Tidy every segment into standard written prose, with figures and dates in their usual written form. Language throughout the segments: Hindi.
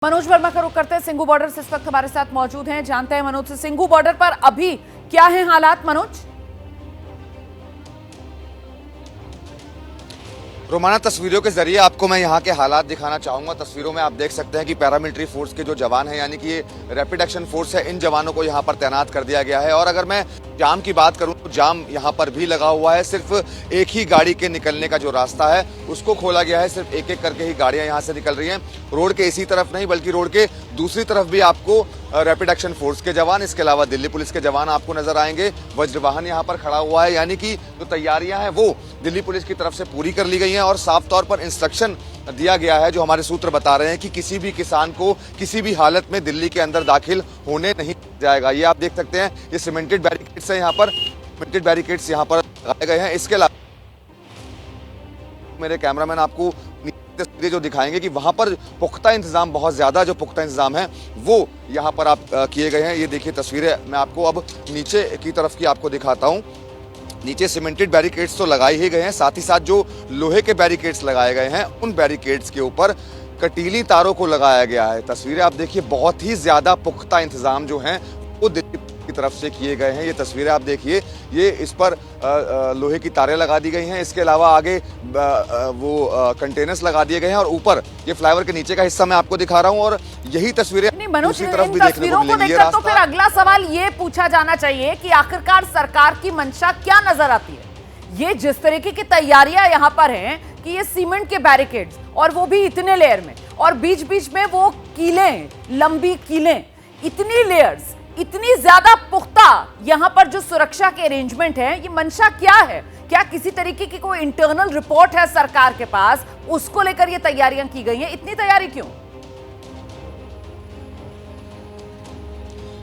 मनोज वर्मा का रुख करते हैं सिंघू बॉर्डर से इस वक्त हमारे साथ मौजूद हैं। जानते हैं मनोज से सिंघू बॉर्डर पर अभी क्या है हालात। मनोज, रोमाना तस्वीरों के जरिए आपको मैं यहाँ के हालात दिखाना चाहूंगा। तस्वीरों में आप देख सकते हैं कि पैरामिलिट्री फोर्स के जो जवान हैं, यानी कि ये रैपिड एक्शन फोर्स है, इन जवानों को यहाँ पर तैनात कर दिया गया है। और अगर मैं जाम की बात करूं तो जाम यहाँ पर भी लगा हुआ है। सिर्फ एक ही गाड़ी के निकलने का जो रास्ता है उसको खोला गया है। सिर्फ एक एक करके ही गाड़ियां यहाँ से निकल रही हैं। रोड के इसी तरफ नहीं बल्कि रोड के दूसरी तरफ भी आपको रैपिड एक्शन फोर्स के जवान, इसके अलावा दिल्ली पुलिस के जवान आपको नजर आएंगे। वज्रवाहन यहाँ पर खड़ा हुआ है, यानी कि जो तैयारियां हैं वो दिल्ली पुलिस की तरफ से पूरी कर ली गई हैं। और साफ तौर पर इंस्ट्रक्शन दिया गया है, जो हमारे सूत्र बता रहे हैं कि किसी भी किसान को किसी भी हालत में दिल्ली के अंदर दाखिल होने नहीं जाएगा। ये आप देख सकते हैं, ये सीमेंटेड बैरिकेड्स है, यहाँ पर सीमेंटेड बैरिकेड्स यहाँ पर लगाए गए हैं। इसके अलावा मेरे कैमरामैन आपको तस्वीरें जो दिखाएंगे कि वहां पर पुख्ता इंतजाम, बहुत ज्यादा जो पुख्ता इंतजाम है वो यहाँ पर आप किए गए हैं। ये देखिए तस्वीरें, मैं आपको अब नीचे की तरफ की आपको दिखाता हूँ। नीचे सीमेंटेड बैरिकेड्स तो लगाए ही गए हैं, साथ ही साथ जो लोहे के बैरिकेड्स लगाए गए हैं उन बैरिकेड्स के ऊपर कटीली तारों को लगाया गया है। तस्वीरें आप देखिए, बहुत ही ज्यादा पुख्ता इंतजाम जो हैं वो दिल्ली की तरफ से किए गए हैं। ये तस्वीरें आप देखिए, ये इस पर लोहे की तारें लगा दी गई हैं। इसके अलावा आगे वो कंटेनर्स लगा दिए गए हैं और ऊपर ये फ्लाईओवर के नीचे का हिस्सा मैं आपको दिखा रहा हूं। और यही तस्वीरें दूसरी तरफ भी देखने को मिलेंगी। तो फिर अगला सवाल ये पूछा जाना चाहिए कि आखिरकार सरकार की मंशा क्या नजर आती है। ये जिस तरीके की तैयारियां यहाँ पर हैं कि ये सीमेंट के बैरिकेड्स, और वो भी इतने लेयर में, और बीच बीच में वो कीलें, लंबी कीलें, इतनी लेयर्स, इतनी ज्यादा पुख्ता यहां पर जो सुरक्षा के अरेंजमेंट है, ये मंशा क्या है? क्या किसी तरीके की कोई इंटरनल रिपोर्ट है सरकार के पास, उसको लेकर ये तैयारियां की गई हैं? इतनी तैयारी क्यों?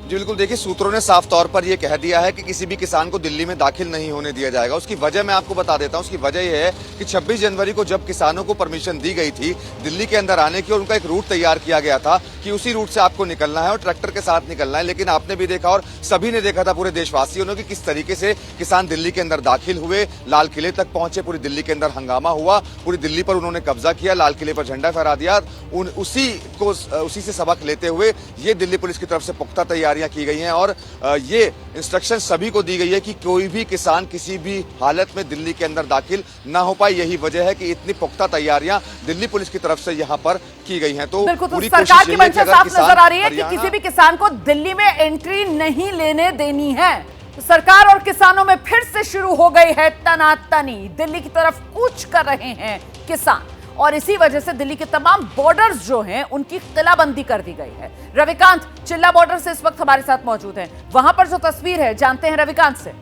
जी बिल्कुल, देखिए सूत्रों ने साफ तौर पर यह कह दिया है कि किसी भी किसान को दिल्ली में दाखिल नहीं होने दिया जाएगा। उसकी वजह मैं आपको बता देता हूं। उसकी वजह यह है कि 26 जनवरी को जब किसानों को परमिशन दी गई थी दिल्ली के अंदर आने की, और उनका एक रूट तैयार किया गया था कि उसी रूट से आपको निकलना है और ट्रैक्टर के साथ निकलना है। लेकिन आपने भी देखा और सभी ने देखा था, पूरे देशवासियों ने, कि किस तरीके से किसान दिल्ली के अंदर दाखिल हुए, लाल किले तक पहुंचे, पूरी दिल्ली के अंदर हंगामा हुआ, पूरी दिल्ली पर उन्होंने कब्जा किया, लाल किले पर झंडा फहरा दिया। उसी से सबक लेते हुए ये दिल्ली पुलिस की तरफ से पुख्ता तैयारियां की गई हैं। और ये इंस्ट्रक्शन सभी को दी गई है कि कोई भी किसान किसी भी हालत में दिल्ली के अंदर दाखिल ना हो पाए। यही वजह है कि इतनी पुख्ता तैयारियां दिल्ली पुलिस की तरफ से यहां पर की गई हैं। तो पूरी सरकार की मंशा साफ नजर आ रही है कि किसी भी किसान को दिल्ली में एंट्री नहीं लेने देनी है। तो सरकार और किसानों में फिर से शुरू हो गई है तनातनी। दिल्ली की तरफ कूच कर रहे हैं किसान, और इसी वजह से दिल्ली के तमाम बॉर्डर्स जो हैं उनकी किलाबंदी कर दी गई है। रविकांत चिल्ला बॉर्डर से इस वक्त हमारे साथ मौजूद हैं। वहां पर जो तस्वीर है, जानते हैं रविकांत से।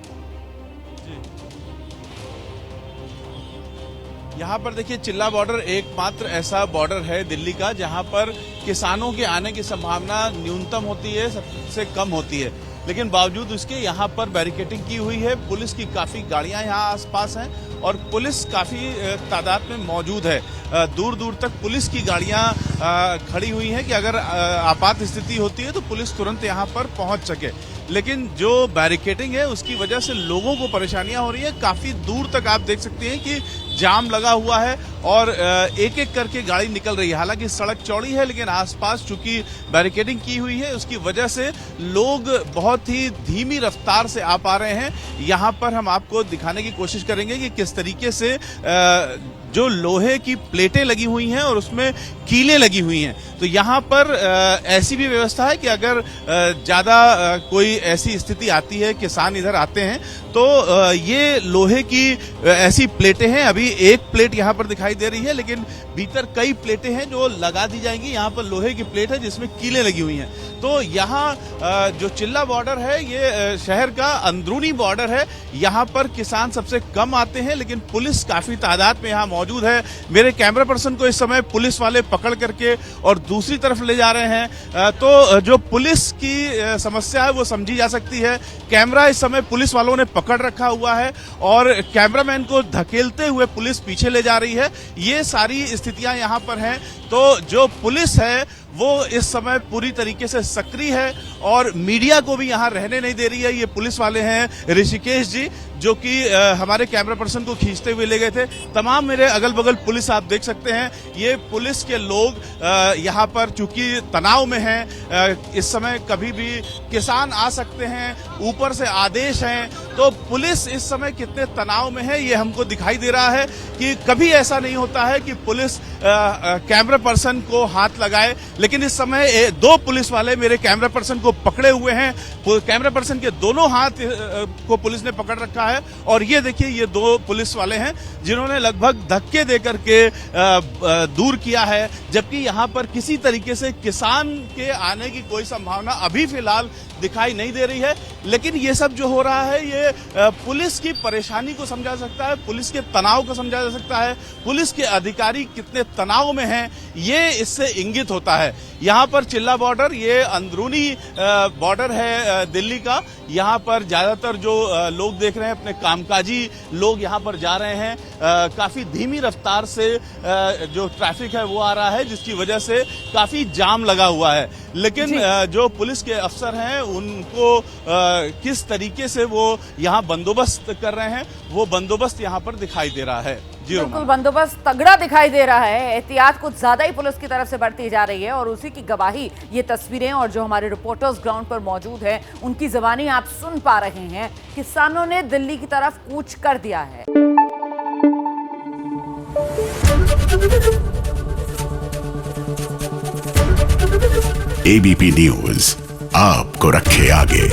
यहाँ पर देखिए, चिल्ला बॉर्डर एकमात्र ऐसा बॉर्डर है दिल्ली का जहाँ पर किसानों के आने की संभावना न्यूनतम होती है, सबसे कम होती है। लेकिन बावजूद उसके यहाँ पर बैरिकेडिंग की हुई है। पुलिस की काफी गाड़ियां यहाँ आसपास हैं और पुलिस काफी तादाद में मौजूद है। दूर दूर तक पुलिस की गाड़ियां खड़ी हुई हैं कि अगर आपात स्थिति होती है तो पुलिस तुरंत यहाँ पर पहुंच सके। लेकिन जो बैरिकेडिंग है उसकी वजह से लोगों को परेशानियां हो रही है। काफी दूर तक आप देख सकते हैं कि जाम लगा हुआ है और एक एक करके गाड़ी निकल रही है। हालांकि सड़क चौड़ी है, लेकिन आसपास चूंकि बैरिकेडिंग की हुई है उसकी वजह से लोग बहुत ही धीमी रफ्तार से आ पा रहे हैं। यहाँ पर हम आपको दिखाने की कोशिश करेंगे कि किस तरीके से जो लोहे की प्लेटें लगी हुई हैं और उसमें कीलें लगी हुई हैं। तो यहाँ पर ऐसी भी व्यवस्था है कि अगर ज्यादा कोई ऐसी स्थिति आती है, किसान इधर आते हैं, तो ये लोहे की ऐसी प्लेटें हैं। अभी एक प्लेट यहाँ पर दिखाई दे रही है, लेकिन भीतर कई प्लेटें हैं जो लगा दी जाएंगी। यहाँ पर लोहे की प्लेट है जिसमें कीलें लगी हुई हैं। तो यहाँ जो चिल्ला बॉर्डर है ये शहर का अंदरूनी बॉर्डर है। यहाँ पर किसान सबसे कम आते हैं, लेकिन पुलिस काफी तादाद में यहाँ मौजूद है। मेरे कैमरा पर्सन को इस समय पुलिस वाले पकड़ करके और दूसरी तरफ ले जा रहे हैं। तो जो पुलिस की समस्या है वो समझी जा सकती है। कैमरा इस समय पुलिस वालों ने पकड़ रखा हुआ है और कैमरामैन को धकेलते हुए पुलिस पीछे ले जा रही है। ये सारी स्थितियां यहाँ पर हैं। तो जो पुलिस है वो इस समय पूरी तरीके से सक्रिय है और मीडिया को भी यहाँ रहने नहीं दे रही है। ये पुलिस वाले हैं ऋषिकेश जी, जो कि हमारे कैमरा पर्सन को खींचते हुए ले गए थे। तमाम मेरे अगल बगल पुलिस आप देख सकते हैं। ये पुलिस के लोग यहाँ पर चूंकि तनाव में हैं, इस समय कभी भी किसान आ सकते हैं, ऊपर से आदेश हैं, तो पुलिस इस समय कितने तनाव में है ये हमको दिखाई दे रहा है कि कभी ऐसा नहीं होता है कि पुलिस कैमरा पर्सन को हाथ लगाए, लेकिन इस समय दो पुलिस वाले मेरे कैमरा पर्सन को पकड़े हुए हैं। कैमरा पर्सन के दोनों हाथ को पुलिस ने पकड़ रखा है और ये देखिए, ये दो पुलिस वाले हैं जिन्होंने लगभग धक्के देकर के दूर किया है, जबकि यहाँ पर किसी तरीके से किसान के आने की कोई संभावना अभी फिलहाल दिखाई नहीं दे रही है। लेकिन ये सब जो हो रहा है, ये पुलिस की परेशानी को समझा सकता है, पुलिस के तनाव को समझा जा सकता है, पुलिस के अधिकारी कितने तनाव में हैं, ये इससे इंगित होता है। यहाँ पर चिल्ला बॉर्डर, ये अंदरूनी बॉर्डर है दिल्ली का। यहाँ पर ज्यादातर जो लोग देख रहे हैं, अपने कामकाजी लोग यहाँ पर जा रहे हैं। काफी धीमी रफ्तार से जो ट्रैफिक है वो आ रहा है, जिसकी वजह से काफी जाम लगा हुआ है। लेकिन जो पुलिस के अफसर हैं, उनको किस तरीके से वो यहाँ बंदोबस्त कर रहे हैं, वो बंदोबस्त यहाँ पर दिखाई दे रहा है। जी बिल्कुल, बंदोबस्त तगड़ा दिखाई दे रहा है। एहतियात कुछ ज्यादा ही पुलिस की तरफ से बढ़ती जा रही है और उसी की गवाही ये तस्वीरें और जो हमारे रिपोर्टर्स ग्राउंड पर मौजूद हैं, उनकी जुबानी आप सुन पा रहे हैं। किसानों ने दिल्ली की तरफ कूच कर दिया है। एबीपी न्यूज आपको रखे आगे।